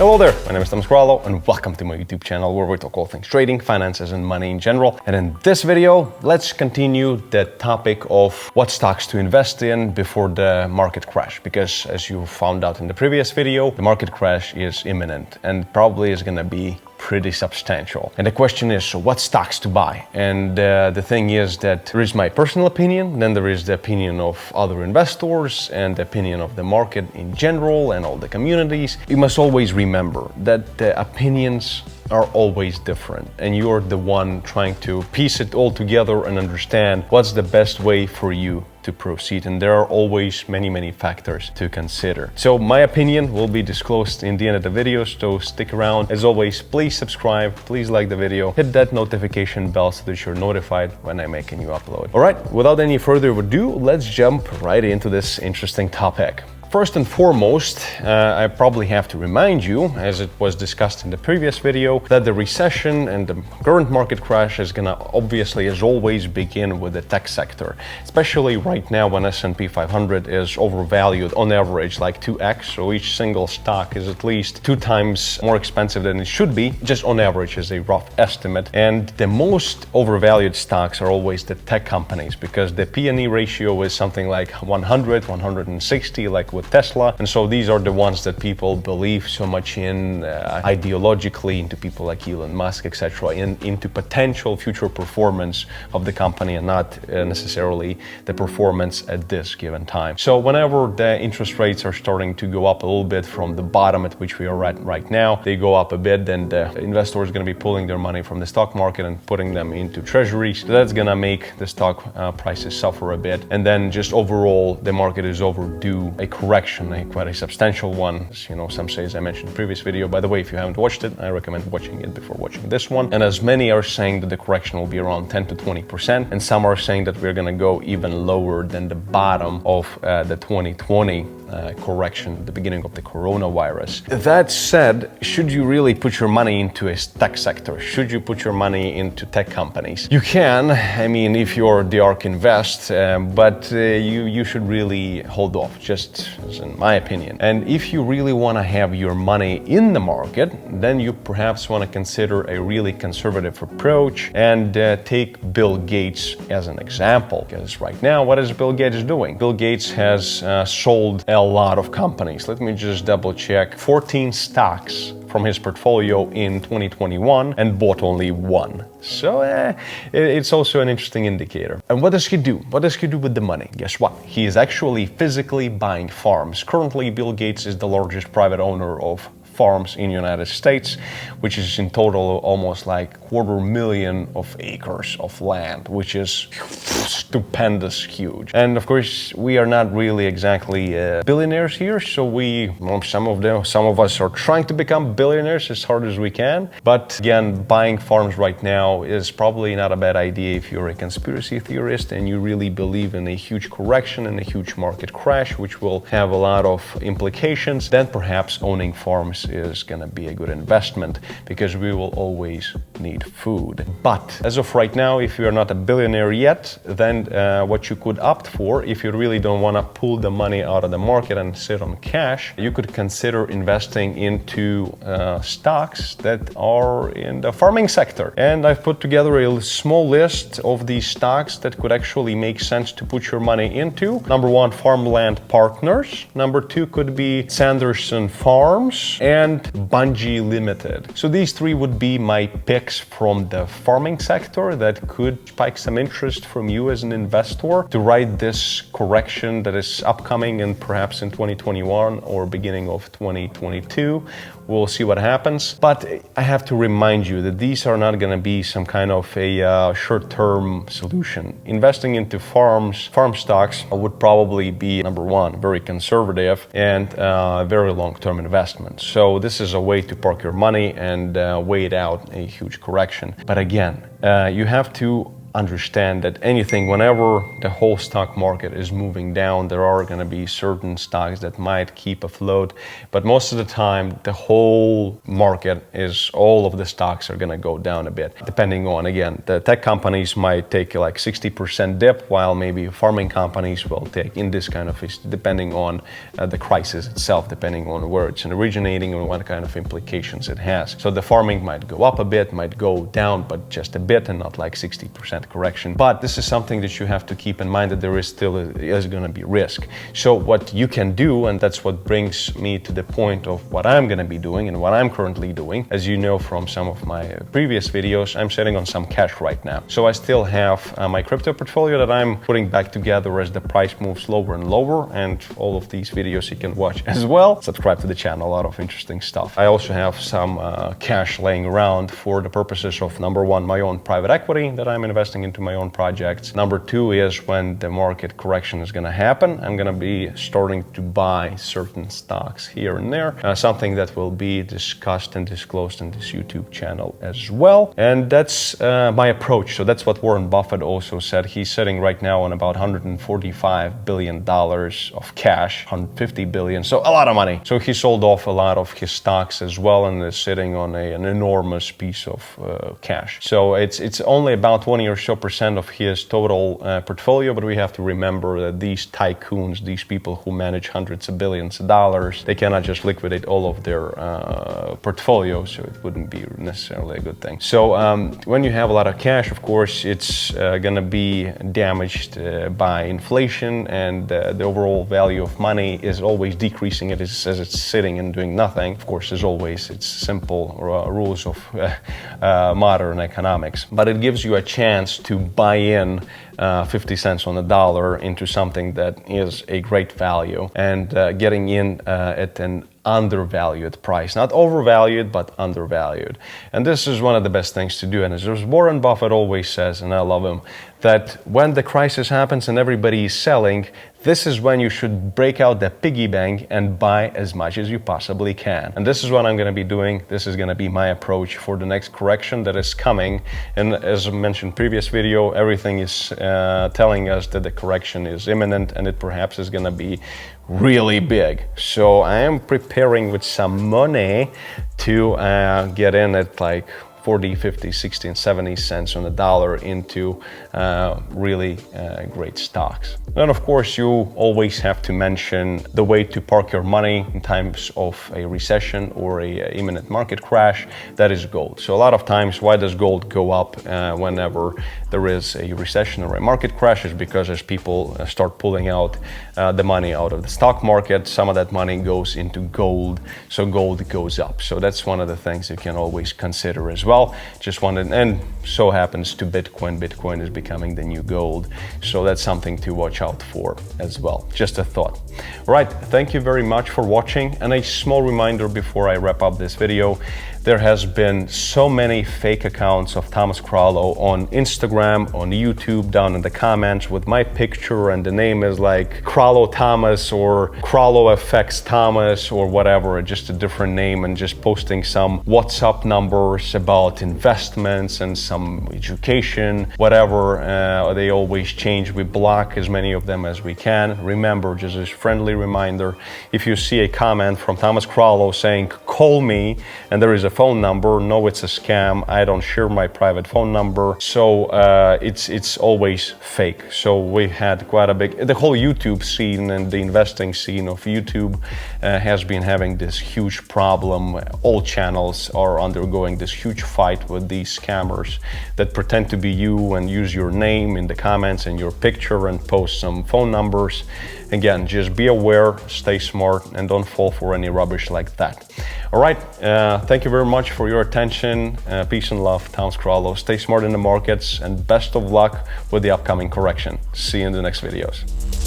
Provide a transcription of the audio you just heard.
Hello there, my name is Thomas Gralo and welcome to my YouTube channel where we talk all things trading, finances and money in general. And in this video, let's continue the topic of what stocks to invest in before the market crash. Because as you found out in the previous video, the market crash is imminent and probably is going to be pretty substantial. And the question is, so what stocks to buy? And the thing is that there is my personal opinion, then there is the opinion of other investors and the opinion of the market in general and all the communities. You must always remember that the opinions are always different and you're the one trying to piece it all together and understand what's the best way for you to proceed, and there are always many factors to consider. So my opinion will be disclosed in the end of the video, so stick around. As always, please subscribe, please like the video, hit that notification bell so that you're notified when I make a new upload. All right, without any further ado, let's jump right into this interesting topic. First and foremost, I probably have to remind you, as it was discussed in the previous video, that the recession and the current market crash is gonna obviously, as always, begin with the tech sector, especially right now when S&P 500 is overvalued on average like 2x, so each single stock is at least 2 times more expensive than it should be, just on average is a rough estimate. And the most overvalued stocks are always the tech companies because the P/E ratio is something like 100, 160, like with Tesla, and so these are the ones that people believe so much in ideologically, into people like Elon Musk, etc., into potential future performance of the company and not necessarily the performance at this given time. So whenever the interest rates are starting to go up a little bit from the bottom at which we are at right now, they go up a bit, then the investor is going to be pulling their money from the stock market and putting them into treasuries. So that's going to make the stock prices suffer a bit, and then just overall the market is overdue a correction, quite a substantial one. You know, some say, as I mentioned in the previous video. By the way, if you haven't watched it, I recommend watching it before watching this one. And as many are saying that the correction will be around 10 to 20%, and some are saying that we're going to go even lower than the bottom of the 2020 correction, the beginning of the coronavirus. That said, should you really put your money into a tech sector? Should you put your money into tech companies? You can, I mean, if you're the ARK Invest, but you should really hold off, just as in my opinion. And if you really want to have your money in the market, then you perhaps want to consider a really conservative approach and take Bill Gates as an example. Because right now, what is Bill Gates doing? Bill Gates has sold a lot of companies. Let me just double check. 14 stocks from his portfolio in 2021 and bought only one. So it's also an interesting indicator. And what does he do? What does he do with the money? Guess what? He is actually physically buying farms. Currently, Bill Gates is the largest private owner of farms in the United States, which is in total almost like 250,000 of acres of land, which is stupendous huge. And of course, we are not really exactly billionaires here, so some of us are trying to become billionaires as hard as we can. But again, buying farms right now is probably not a bad idea if you're a conspiracy theorist and you really believe in a huge correction and a huge market crash, which will have a lot of implications. Then perhaps owning farms is going to be a good investment because we will always need food. But as of right now, if you're not a billionaire yet, then what you could opt for, if you really don't want to pull the money out of the market and sit on cash, you could consider investing into stocks that are in the farming sector. And I've put together a small list of these stocks that could actually make sense to put your money into. Number 1, Farmland Partners. Number 2 could be Sanderson Farms and Bunge Limited. So these 3 would be my picks from the farming sector that could spike some interest from you as an investor to ride this correction that is upcoming and perhaps in 2021 or beginning of 2022. We'll see what happens. But I have to remind you that these are not going to be some kind of a short-term solution. Investing into farm stocks would probably be, number 1, very conservative and very long-term investment. So this is a way to park your money and wait out a huge correction. But again, you have to understand that whenever the whole stock market is moving down, there are going to be certain stocks that might keep afloat. But most of the time, the whole market all of the stocks are going to go down a bit, depending on, again, the tech companies might take like 60% dip, while maybe farming companies will take in this kind of, depending on the crisis itself, depending on where it's originating and what kind of implications it has. So the farming might go up a bit, might go down, but just a bit, and not like 60% correction. But this is something that you have to keep in mind, that there is still is going to be risk. So what you can do, and that's what brings me to the point of what I'm going to be doing and what I'm currently doing. As you know from some of my previous videos, I'm sitting on some cash right now. So I still have my crypto portfolio that I'm putting back together as the price moves lower and lower, and all of these videos you can watch as well. Subscribe to the channel, a lot of interesting stuff. I also have some cash laying around for the purposes of, number one, my own private equity that I'm investing into my own projects. Number two is when the market correction is going to happen, I'm going to be starting to buy certain stocks here and there, something that will be discussed and disclosed in this YouTube channel as well. And that's my approach. So that's what Warren Buffett also said. He's sitting right now on about $145 billion of cash, 150 billion, so a lot of money. So he sold off a lot of his stocks as well, and is sitting on an enormous piece of cash. So it's only about 20 or so percent of his total portfolio, but we have to remember that these tycoons, these people who manage hundreds of billions of dollars, they cannot just liquidate all of their portfolio, so it wouldn't be necessarily a good thing. So when you have a lot of cash, of course, it's going to be damaged by inflation, and the overall value of money is always decreasing as it's sitting and doing nothing. Of course, as always, it's simple rules of modern economics, but it gives you a chance to buy in 50 cents on the dollar into something that is a great value, and getting in at an undervalued price, not overvalued, but undervalued. And this is one of the best things to do. And as Warren Buffett always says, and I love him, that when the crisis happens and everybody is selling, this is when you should break out the piggy bank and buy as much as you possibly can. And this is what I'm going to be doing. This is going to be my approach for the next correction that is coming. And as I mentioned previous video, everything is telling us that the correction is imminent, and it perhaps is going to be really big. So I am preparing with some money to get in at like 40, 50, 60, and 70 cents on the dollar into really great stocks. Then, of course, you always have to mention the way to park your money in times of a recession or a imminent market crash. That is gold. So a lot of times, why does gold go up whenever there is a recession or a market crash? Is because as people start pulling out the money out of the stock market, some of that money goes into gold, so gold goes up. So that's one of the things you can always consider as well. Just wanted, and so happens to Bitcoin. Bitcoin is becoming the new gold, so that's something to watch out for as well. Just a thought. All right, thank you very much for watching, and a small reminder before I wrap up this video. There has been so many fake accounts of Thomas Krallo on Instagram, on YouTube, down in the comments with my picture, and the name is like Krallo Thomas or Krallo FX Thomas or whatever, just a different name, and just posting some WhatsApp numbers about investments and some education, whatever. They always change. We block as many of them as we can. Remember, just a friendly reminder, if you see a comment from Thomas Krallo saying, call me, and there is a phone number, no, it's a scam. I don't share my private phone number, so it's always fake. So we had quite a big, the whole YouTube scene and the investing scene of YouTube has been having this huge problem. All channels are undergoing this huge fight with these scammers that pretend to be you and use your name in the comments and your picture and post some phone numbers. Again, just be aware, stay smart, and don't fall for any rubbish like that. All right, thank you very much for your attention. Peace and love, Thomas Krallo. Stay smart in the markets, and best of luck with the upcoming correction. See you in the next videos.